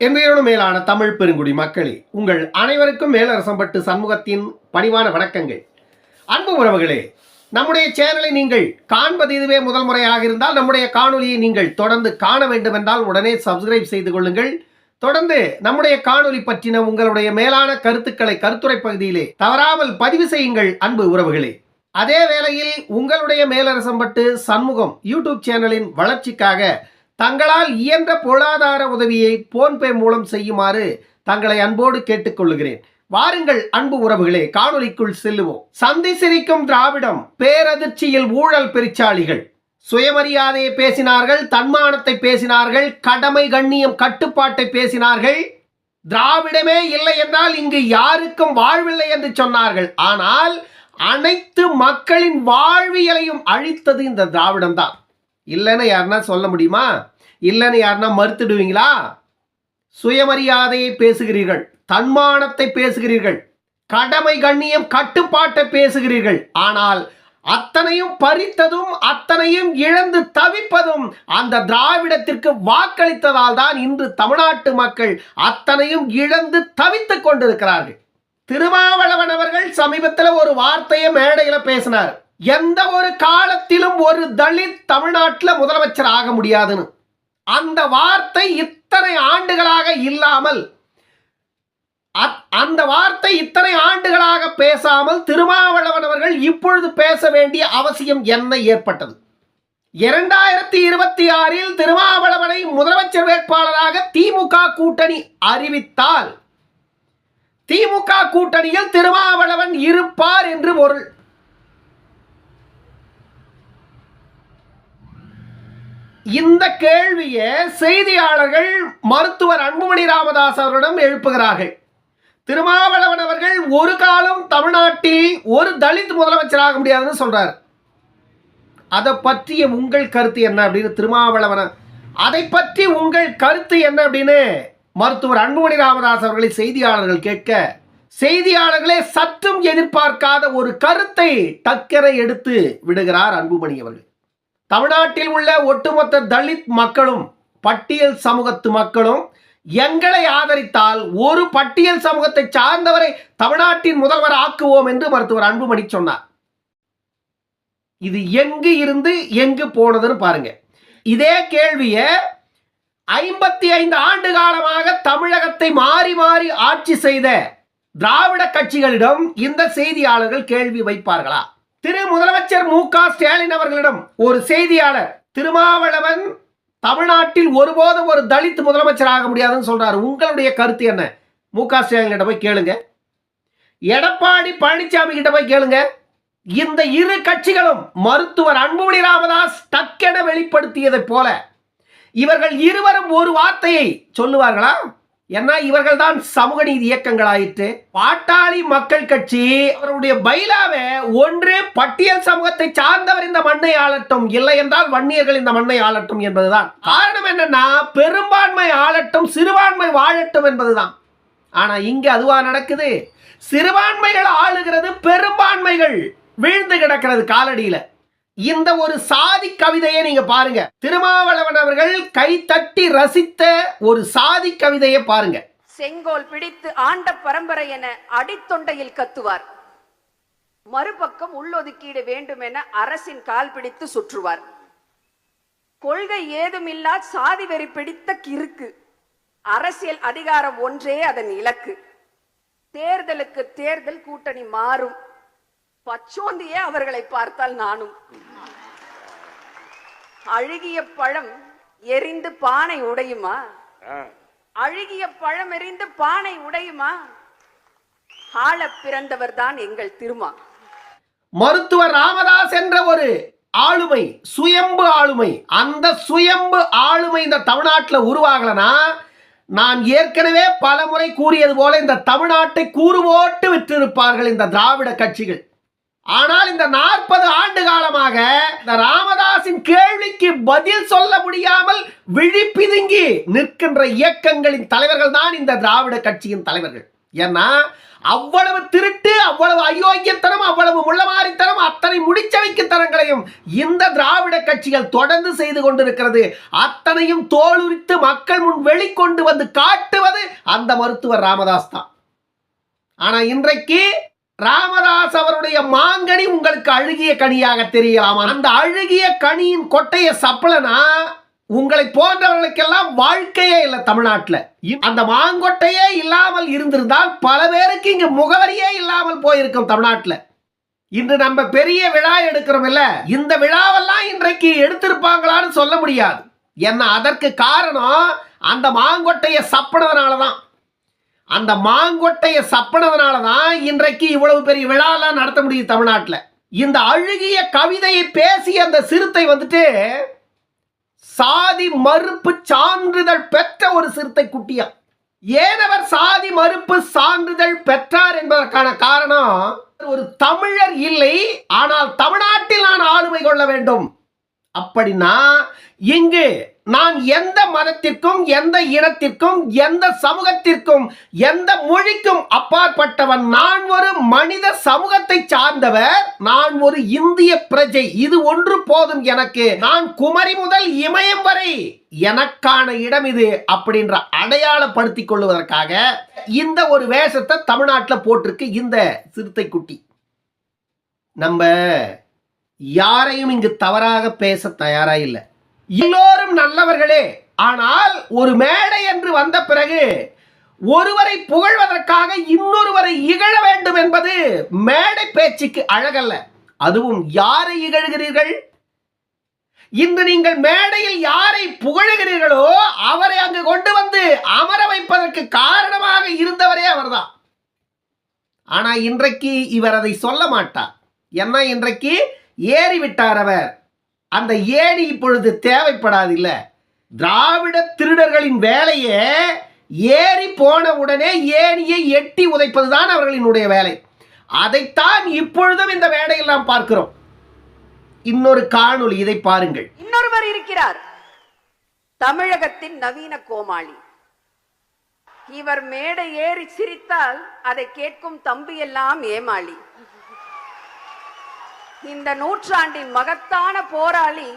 என்பதோடு மேலான தமிழ் பெருங்குடி மக்களே, உங்கள் அனைவருக்கும் மேலரசம்பட்டு சண்முகத்தின் பணிவான வணக்கங்கள். அன்பு உறவுகளே, நம்முடைய சேனலை நீங்கள் காண்பது இதுவே முதல் முறையாக இருந்தால் நம்முடைய காணொலியை நீங்கள் தொடர்ந்து காண வேண்டும் என்றால் உடனே சப்ஸ்கிரைப் செய்து கொள்ளுங்கள். தொடர்ந்து நம்முடைய காணொலி பற்றின உங்களுடைய மேலான கருத்துக்களை கருத்துரை பகுதியிலே தவறாமல் பதிவு செய்யுங்கள் அன்பு உறவுகளே. அதே வேளையில் உங்களுடைய மேலரசம்பட்டு சண்முகம் யூடியூப் சேனலின் வளர்ச்சிக்காக தங்களால் இயன்ற பொருளாதார உதவியை போன்பே மூலம் செய்யுமாறு தங்களை அன்போடு கேட்டுக்கொள்கிறேன். வாருங்கள் அன்பு உறவுகளே, காணொலிக்குள் செல்லுவோம். சந்தி சிரிக்கும் திராவிடம், பேரதிர்ச்சியில் ஊழல் பெருச்சாளிகள். சுயமரியாதையை பேசினார்கள், தன்மானத்தை பேசினார்கள், கடமை கண்ணியம் கட்டுப்பாட்டை பேசினார்கள். திராவிடமே இல்லை என்றால் இங்கு யாருக்கும் வாழ்வில்லை என்று சொன்னார்கள். ஆனால் அனைத்து மக்களின் வாழ்வியலையும் அழித்தது இந்த திராவிடம் தான். இல்லைன்னு யாருன்னா சொல்ல முடியுமா? இல்லைன்னு யாருன்னா மறுத்துடுவீங்களா? சுயமரியாதையை பேசுகிறீர்கள், தன்மானத்தை பேசுகிறீர்கள், கடமை கண்ணியம் கட்டுப்பாட்டை பேசுகிறீர்கள். ஆனால் அத்தனையும் பறித்ததும் அத்தனையும் இழந்து தவிப்பதும் அந்த திராவிடத்திற்கு வாக்களித்ததால் தான் இன்று தமிழ்நாட்டு மக்கள் அத்தனையும் இழந்து தவித்துக் கொண்டிருக்கிறார்கள். திருமாவளவன் அவர்கள் சமீபத்தில் ஒரு வார்த்தையை மேடையில் பேசினார். எந்த ஒரு காலத்திலும் ஒரு தலித் தமிழ்நாட்டில் முதலமைச்சர் ஆக முடியாதுன்னு. அந்த வார்த்தை இத்தனை ஆண்டுகளாக இல்லாமல், அந்த வார்த்தை இத்தனை ஆண்டுகளாக பேசாமல் திருமாவளவன் அவர்கள் இப்பொழுது பேச வேண்டிய அவசியம் என்ன ஏற்பட்டது? 2026 திருமாவளவனை முதலமைச்சர் வேட்பாளராக திமுக கூட்டணி அறிவித்தால் திமுக கூட்டணியில் திருமாவளவன் இருப்பார் என்று பொருள். இந்த கேள்வியை செய்தியாளர்கள் மருத்துவர் அன்புமணி ராமதாஸ் அவரிடம் எழுப்புகிறார்கள். திருமாவளவன் அவர்கள் ஒரு காலம் தமிழ்நாட்டில் ஒரு தலித் முதலமைச்சராக முடியாதுன்னு சொல்றார். அதை பற்றிய உங்கள் கருத்து என்ன அப்படின்னு திருமாவளவன், அதை பற்றி உங்கள் கருத்து என்ன அப்படின்னு மருத்துவர் அன்புமணி ராமதாஸ் அவர்களை செய்தியாளர்கள் கேட்க, செய்தியாளர்களே சற்றும் எதிர்பார்க்காத ஒரு கருத்தை டக்கரை எடுத்து விடுகிறார் அன்புமணி அவர்கள். தமிழ்நாட்டில் உள்ள ஒட்டுமொத்த தலித் மக்களும் பட்டியல் சமூகத்து மக்களும் எங்களை ஆதரித்தால் ஒரு பட்டியல் சமூகத்தை சார்ந்தவரை தமிழ்நாட்டின் முதல்வர் ஆக்குவோம் என்று மருத்துவர் அன்புமணி சொன்னார். இது எங்கு இருந்து எங்கு போனதுன்னு பாருங்க. இதே கேள்வியை 55 ஆண்டு காலமாக தமிழகத்தை மாறி மாறி ஆட்சி செய்த திராவிட கட்சிகளிடம் இந்த செய்தியாளர்கள் கேள்வி வைப்பார்களா? திரு முதலமைச்சர் மு.க. ஸ்டாலின் அவர்களிடம் ஒரு செய்தியாளர், திருமாவளவன் தமிழ்நாட்டில் ஒருபோதும் ஒரு தலித் முதலமைச்சர் ஆக முடியாதுன்னு சொல்றாரு, உங்களுடைய கருத்து என்ன? மு.க. ஸ்டாலின் கிட்ட போய் கேளுங்க, எடப்பாடி பழனிசாமி கிட்ட போய் கேளுங்க. இந்த இரு கட்சிகளும் மருத்துவர் அன்புமணி ராமதாஸ் டக்கென வெளிப்படுத்தியதை போல இவர்கள் இருவரும் ஒரு வார்த்தையை சொல்லுவார்களா? ஏன்னா இவர்கள் தான் சமூக நீதி இயக்கங்கள் ஆயிற்று. பாட்டாளி மக்கள் கட்சி அவருடைய பைலாவை ஒன்று பட்டியல் சமூகத்தை சார்ந்தவர் இந்த மண்ணை ஆளட்டும், இல்லை என்றால் வன்னியர்கள் இந்த மண்ணை ஆளட்டும் என்பதுதான். காரணம் என்னன்னா பெரும்பான்மை ஆளட்டும், சிறுபான்மை வாழட்டும் என்பதுதான். ஆனா இங்க அதுவா நடக்குது? சிறுபான்மைகள் ஆளுகிறது, பெரும்பான்மைகள் வீழ்ந்து கிடக்கிறது காலடியில. இந்த ஒரு சாதி கவிதையை நீங்க பாருங்க. திருமாவளவன் அவர்கள் கை தட்டி ரசித்த ஒரு சாதி கவிதையை பாருங்க. செங்கோல் பிடித்து ஆண்ட பரம்பரை என அடித்தொண்டையில் கத்துவார், மறுபக்கம் உள்ளொதுக்கீடு வேண்டும் என அரசின் கால் பிடித்து சுற்றுவார். கொள்கை ஏதுமில்லா சாதி வெறி பிடித்த கிறுக்கு, அரசியல் அதிகாரம் ஒன்றே அதன் இலக்கு. தேர்தலுக்கு தேர்தல் கூட்டணி மாறும், பச்சோந்தியே அவர்களை பார்த்தால் நானும். அழுகிய பழம் எரிந்து பானை உடையுமா? அழுகிய பழம் எரிந்து பானை உடையுமா? ஆள பிறந்தவர் தான் எங்கள் திருமா. மருத்துவர் ராமதாஸ் என்ற ஒரு ஆளுமை, சுயம்பு ஆளுமை, அந்த சுயம்பு ஆளுமை இந்த தமிழ்நாட்டில் உருவாகலனா நான் ஏற்கனவே பல முறை கூறியது போல இந்த தமிழ்நாட்டை கூறு போட்டு விற்றிருப்பார்கள் இந்த திராவிட கட்சிகள். ஆனால் இந்த 40 ஆண்டு காலமாக இந்த ராமதாஸின் கேள்விக்கு பதில் சொல்ல முடியாமல் விழிப்பிதுங்கி நிற்கின்ற இயக்கங்களின் தலைவர்கள் தான் இந்த திராவிட கட்சியின் தலைவர்கள். ஏன்னா அவ்வளவு திருட்டு, அவ்வளவு அயோக்கியத்தனம், அவ்வளவு முள்ளமாரித்தனம், அத்தனை முடிச்சவைக்குத்தனங்களையும் இந்த திராவிட கட்சிகள் தொடர்ந்து செய்து கொண்டிருக்கிறது. அத்தனையும் தோலுரித்து மக்கள் முன் வெளிக்கொண்டு வந்து காட்டுவது அந்த மருத்துவர் ராமதாஸ் தான். ஆனா இன்றைக்கு ராமதாஸ் அவருடைய மாங்கனி உங்களுக்கு அழுகிய கனியாக தெரியலாம். அந்த அழுகிய கனியின் கொட்டைய சப்பலனா உங்களை போன்றவர்களுக்கெல்லாம் வாழ்க்கையே இல்லை தமிழ்நாட்டில். அந்த மாங்கொட்டையே இல்லாமல் இருந்திருந்தால் பல பேருக்கு இங்கு முகவரியே இல்லாமல் போயிருக்கும் தமிழ்நாட்டில். இன்று நம்ம பெரிய விழா எடுக்கிறோம் இல்ல, இந்த விழாவெல்லாம் இன்றைக்கு எடுத்திருப்பாங்களான்னு சொல்ல முடியாது. ஏன்னா அதற்கு காரணம் அந்த மாங்கொட்டையை சப்பினதுனாலதான். அந்த மாங்கொட்டையை சப்பினதுனாலதான் இன்றைக்கு இவ்வளவு பெரிய விழாலாம் நடத்த முடியும் தமிழ்நாட்டில். இந்த அழுகிய கவிதையை பேசிய அந்த சிறுத்தை வந்துட்டு சாதி மறுப்பு சான்றிதழ் பெற்ற ஒரு சிறுத்தை குட்டியா. ஏன் அவர் சாதி மறுப்பு சான்றிதழ் பெற்றார் என்பதற்கான காரணம், ஒரு தமிழர் இல்லை, ஆனால் தமிழ்நாட்டில் நான் ஆளுமை கொள்ள வேண்டும். அப்படின்னா இங்கு நான் எந்த மதத்திற்கும், எந்த இனத்திற்கும், எந்த சமூகத்திற்கும், எந்த மொழிக்கும் அப்பாற்பட்டவன். நான் ஒரு மனித சமூகத்தை சார்ந்தவர், நான் ஒரு இந்திய பிரஜை. இது ஒன்று போதும் எனக்கு. நான் குமரி முதல் இமயம் வரை எனக்கான இடம் இது அப்படின்ற அடையாளப்படுத்திக் கொள்வதற்காக இந்த ஒரு வேஷத்தை தமிழ்நாட்டில் போட்டிருக்கு இந்த சிறுத்தை குட்டி. நம்ம யாரையும் இங்கு தவறாக பேச தயாரா இல்லை. எல்லோரும் நல்லவர்களே. ஆனால் ஒரு மேடை என்று வந்த பிறகு ஒருவரை புகழ்வதற்காக இன்னொருவரை இகழ வேண்டும் என்பது மேடை பேச்சுக்கு அழகல்ல. அதுவும் யாரை இகழ்கிறீர்கள்? இன்று நீங்கள் மேடையில் யாரை புகழுகிறீர்களோ அவரை அங்கு கொண்டு வந்து அமர வைப்பதற்கு காரணமாக இருந்தவரே அவர்தான். ஆனா இன்றைக்கு இவர் அதை சொல்ல மாட்டார். ஏன்னா இன்றைக்கு ஏறிவிட்டார் அவர். அந்த ஏணி இப்பொழுது தேவைப்படாது. இல்ல, திராவிட திருடர்களின் வேலையே ஏறி போன உடனே ஏணியை எட்டி உதைப்பதுதான் அவர்களினுடைய வேலை. அதைத்தான் இப்பொழுதும் இந்த வேலையில் நாம் பார்க்கிறோம். இன்னொரு காணொளி, இதை பாருங்கள். இன்னொருவர் இருக்கிறார், தமிழகத்தின் நவீன கோமாளி. இவர் மேடை ஏறி சிரித்தால் அதை கேட்கும் தம்பி எல்லாம் ஏமாளி. இந்த நூற்றாண்டின் மகத்தான போராளி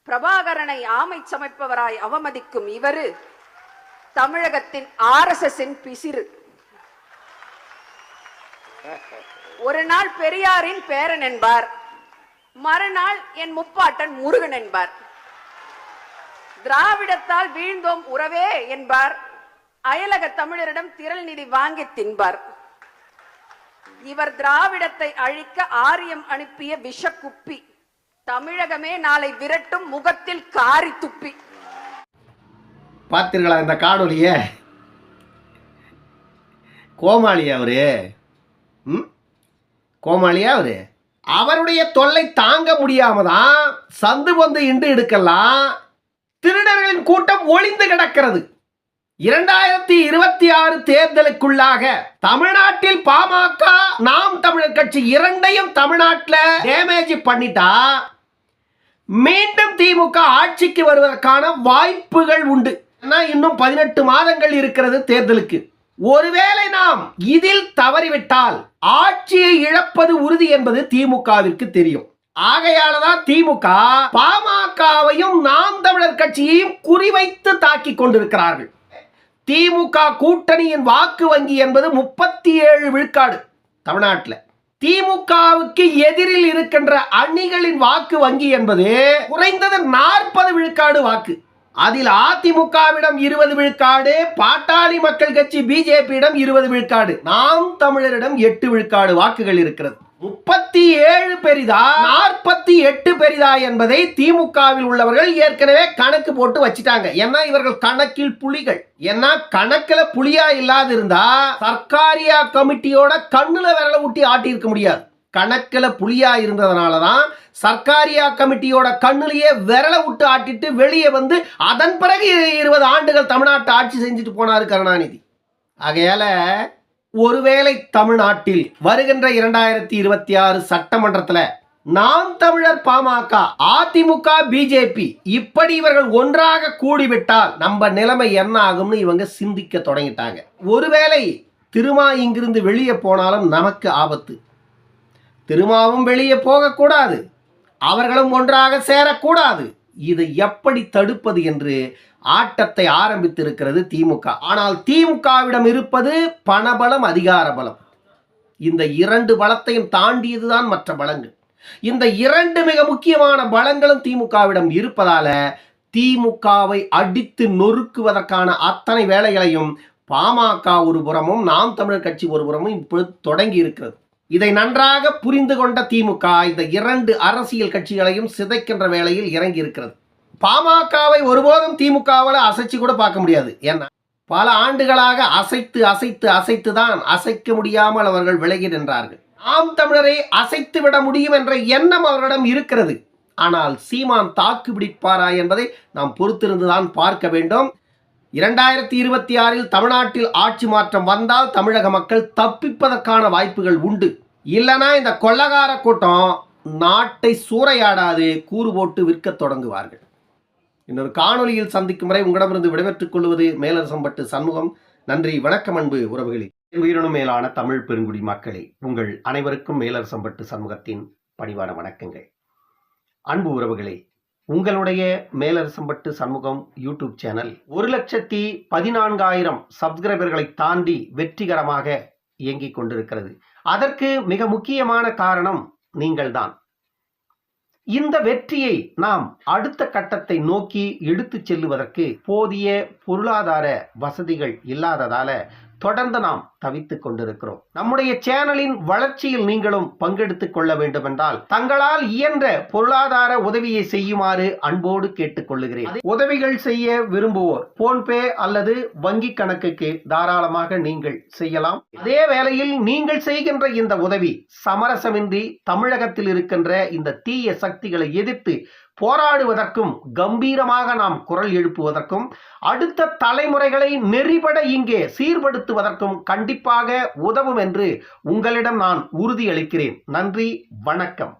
பிரபாகரனை ஆமை சமைப்பவராய் அவமதிக்கும் இவரு தமிழகத்தின் RSSன் பிசிறு. ஒரு நாள் பெரியாரின் பேரன் என்பார், மறுநாள் என் முப்பாட்டன் முருகன் என்பார். திராவிடத்தால் வீழ்ந்தோம் உறவே என்பார், அயலக தமிழரிடம் திரள் நிதி வாங்கி தின்பார். இவர் திராவிடத்தை அழிக்க ஆரியம் அனுப்பிய விஷக்குப்பி. தமிழகமே நாளை விரட்டும் முகத்தில் காரி துப்பி. பார்த்தீர்களா இந்த காணொலிய? கோமாளியா அவரு? கோமாளியா அவரு? அவருடைய தொல்லை தாங்க முடியாமதான் சந்து பொந்து இன்று எடுக்கலாம் திருடர்களின் கூட்டம் ஒளிந்து கிடக்கிறது. 2026 தேர்தலுக்குள்ளாக தமிழ்நாட்டில் பாமக, நாம் தமிழர் கட்சி இரண்டையும் தமிழ்நாட்டில் டேமேஜ் பண்ணிட்டா மீண்டும் திமுக ஆட்சிக்கு வருவதற்கான வாய்ப்புகள் உண்டு. இன்னும் 18 மாதங்கள் இருக்கிறது தேர்தலுக்கு. ஒருவேளை நாம் இதில் தவறிவிட்டால் ஆட்சியை இழப்பது உறுதி என்பது திமுகவிற்கு தெரியும். ஆகையாலதான் திமுக பாமகவையும் நாம் தமிழர் கட்சியையும் குறிவைத்து தாக்கி கொண்டிருக்கிறார்கள். திமுக கூட்டணியின் வாக்கு வங்கி என்பது 37 விழுக்காடு தமிழ்நாட்டில். திமுகவுக்கு எதிரில் இருக்கின்ற அணிகளின் வாக்கு வங்கி என்பது குறைந்தது 40 விழுக்காடு வாக்கு. அதில் அதிமுகவிடம் 20 விழுக்காடு, பாட்டாளி மக்கள் கட்சி பிஜேபியிடம் 20 விழுக்காடு, நாம் தமிழரிடம் 8 விழுக்காடு வாக்குகள் இருக்கிறது. 37 பெரிதா 48 பெரிதா என்பதை திமுகவில் உள்ளவர்கள் ஏற்கனவே கணக்கு போட்டு வச்சிட்டாங்க. ஏன்னா இவர்கள் கணக்கில் புலிகள். ஏன்னா கணக்கில் புலியா இல்லாது இருந்தா சர்க்காரியா கமிட்டியோட கண்ணுல விரல ஊட்டி ஆட்டி இருக்க முடியாது. கணக்கில் புலியா இருந்ததுனாலதான் சர்க்காரியா கமிட்டியோட கண்ணுலயே விரல விட்டு ஆட்டிட்டு வெளியே வந்து அதன் பிறகு 20 ஆண்டுகள் தமிழ்நாட்டை ஆட்சி செஞ்சுட்டு போனாரு கருணாநிதி. ஆகையால ஒருவேளை தமிழ்நாட்டில் வருகின்ற 2026 சட்டமன்றத்தில் நாம் தமிழர், பாமக, அதிமுக, பிஜேபி இப்படி இவர்கள் ஒன்றாக கூடிவிட்டால் நம்ம நிலைமை என்ன ஆகும்னு இவங்க சிந்திக்க தொடங்கிட்டாங்க. ஒருவேளை திருமா இங்கிருந்து வெளியே போனாலும் நமக்கு ஆபத்து. திருமாவும் வெளியே போகக்கூடாது, அவர்களும் ஒன்றாக சேரக்கூடாது. இதை எப்படி தடுப்பது என்று ஆட்டத்தை ஆரம்பித்திருக்கிறது திமுக. ஆனால் திமுகவிடம் இருப்பது பணபலம், அதிகார பலம். இந்த இரண்டு பலத்தையும் தாண்டியதுதான் மற்ற பலங்கள். இந்த இரண்டு மிக முக்கியமான பலங்களும் திமுகவிடம் இருப்பதால திமுகவை அடித்து நொறுக்குவதற்கான அத்தனை வேலைகளையும் பாமக ஒரு புறமும் நாம் தமிழர் கட்சி ஒரு புறமும் இப்பொழுது தொடங்கி இருக்கிறது. இதை நன்றாக புரிந்து கொண்ட திமுக இந்த இரண்டு அரசியல் கட்சிகளையும் சிதைக்கின்ற வேளையில் இறங்கி இருக்கிறது. பாமகவை ஒருபோதும் திமுகவால் அசைச்சு கூட பார்க்க முடியாது. ஏன்னா பல ஆண்டுகளாக அசைத்து அசைத்து அசைத்து தான் அசைக்க முடியாமல் அவர்கள் விலகி நின்றார்கள். நாம் தமிழரை அசைத்து விட முடியும் என்ற எண்ணம் அவர்களிடம் இருக்கிறது. ஆனால் சீமான் தாக்கு பிடிப்பாரா என்பதை நாம் பொறுத்திருந்துதான் பார்க்க வேண்டும். 2026 தமிழ்நாட்டில் ஆட்சி மாற்றம் வந்தால் தமிழக மக்கள் தப்பிப்பதற்கான வாய்ப்புகள் உண்டு. இல்லைனா இந்த கொள்ளகார கூட்டம் நாட்டை சூறையாடாது கூறு போட்டு விற்க தொடங்குவார்கள். இன்னொரு காணொலியில் சந்திக்கும் வரை உங்களிடமிருந்து விடைபெற்றுக் கொள்வது மேலரசம்பட்டு சண்முகம். நன்றி, வணக்கம் அன்பு உறவுகளே. உயிரினும் மேலான தமிழ் பெருங்குடி மக்களே, உங்கள் அனைவருக்கும் மேலரசம்பட்டு சண்முகத்தின் பணிவான வணக்கங்கள். அன்பு உறவுகளே, உங்களுடைய மேலரசம்பட்டு சண்முகம் யூடியூப் சேனல் 1,14,000 சப்ஸ்கிரைபர்களை தாண்டி வெற்றிகரமாக இயங்கிக் கொண்டிருக்கிறது. அதற்கு மிக முக்கியமான காரணம் நீங்கள்தான். இந்த வெற்றியை நாம் அடுத்த கட்டத்தை நோக்கி எடுத்துச் செல்லுவதற்கு போதிய பொருளாதார வசதிகள் இல்லாததால தொடர்ந்து நாம் தவித்துக் கொண்டிருக்கிறோம். நம்முடைய சேனலின் வளர்ச்சியில் நீங்களும் பங்கெடுத்துக் கொள்ள வேண்டும் என்றால் தங்களால் இயன்ற பொருளாதார உதவியை செய்யுமாறு அன்போடு கேட்டுக்கொள்ளுகிறேன். உதவிகள் செய்ய விரும்புவோர் போன்பே அல்லது வங்கி கணக்குக்கு தாராளமாக நீங்கள் செய்யலாம். அதே வேளையில் நீங்கள் செய்கின்ற இந்த உதவி சமரசமின்றி தமிழகத்தில் இருக்கின்ற இந்த தீய சக்திகளை எதிர்த்து போராடுவதற்கும் கம்பீரமாக நாம் குரல் எழுப்புவதற்கும் அடுத்த தலைமுறைகளை நெறிபட இங்கே சீர்படுத்துவதற்கும் கண்டிப்பாக உதவும் என்று உங்களிடம் நான் உறுதியளிக்கிறேன். நன்றி, வணக்கம்.